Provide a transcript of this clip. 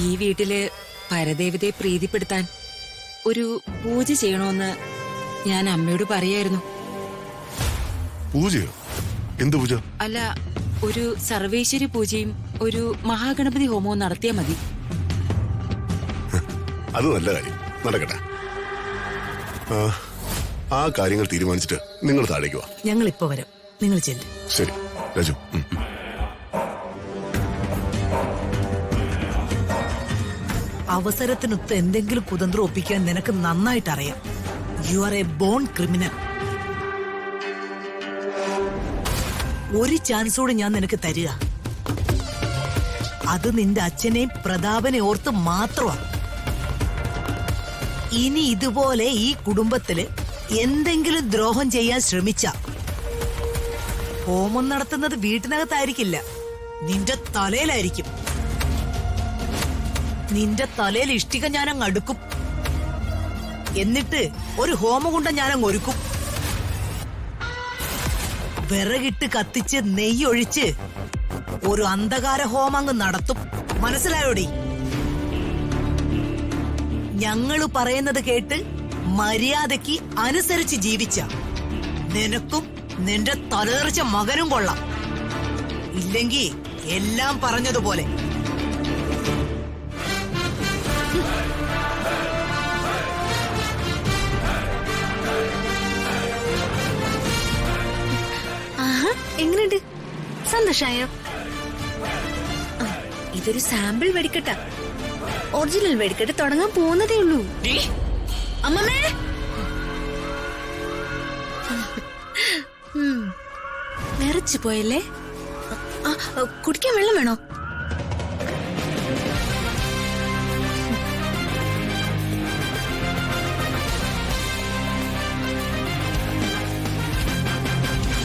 ഈ വീട്ടില് പരദേവതയെ പ്രീതിപ്പെടുത്താൻ ഒരു പൂജ ചെയ്യണമെന്ന് ഞാൻ അമ്മയോട് പറയായിരുന്നു. പൂജയോ? എന്ത് പൂജ? അല്ല, ഒരു സർവേശ്വരി പൂജയും ഒരു മഹാഗണപതി ഹോമവും നടത്തിയാ മതി. അത് നല്ല കാര്യം, നടക്കട്ടെ. ആ കാര്യങ്ങൾ തീരുമാനിച്ചിട്ട് നിങ്ങൾ താഴേക്ക് വാ. ഞങ്ങൾ ഇപ്പൊ വരാം, നിങ്ങൾ ചെല്ലും. ശരി രാജു. അവസരത്തിനൊത്ത് എന്തെങ്കിലും കുതന്ത്രം ഒപ്പിക്കാൻ നിനക്ക് നന്നായിട്ട് അറിയാം. You are a born criminal. ഒരു ചാൻസ് കൂടെ ഞാൻ നിനക്ക് തരിക. അത് നിന്റെ അച്ഛനെയും പ്രതാപനെ ഓർത്ത് മാത്രമാ. ഇനി ഇതുപോലെ ഈ കുടുംബത്തില് എന്തെങ്കിലും ദ്രോഹം ചെയ്യാൻ ശ്രമിച്ച ഹോമം നടത്തുന്നത് വീട്ടിനകത്തായിരിക്കില്ല, നിന്റെ തലയിലായിരിക്കും. നിന്റെ തലയിൽ ഇഷ്ടിക ഞാനങ്ങ് അടുക്കും. എന്നിട്ട് ഒരു ഹോമകുണ്ടം ഞാനങ്ങ് ഒരുക്കും. വിറകിട്ട് കത്തിച്ച് നെയ്യൊഴിച്ച് ഒരു അന്ധകാര ഹോമം അങ്ങ് നടത്തും. മനസ്സിലായോടി? ഞങ്ങള് പറയുന്നത് കേട്ട് മര്യാദയ്ക്ക് അനുസരിച്ച് ജീവിച്ച നിനക്കും നിന്റെ തലതെറിച്ച മകനും കൊള്ളാം. ഇല്ലെങ്കിൽ എല്ലാം പറഞ്ഞതുപോലെ. എങ്ങനെയുണ്ട്? സന്തോഷായോ? ഇതൊരു സാമ്പിൾ വെടിക്കെട്ട. ഒറിജിനൽ വെടിക്കെട്ട് തുടങ്ങാൻ പോകുന്നതേ ഉള്ളൂ. അമ്മമ്മേ, വിറച്ചു പോയല്ലേ? കുടിക്കാൻ വെള്ളം വേണോ?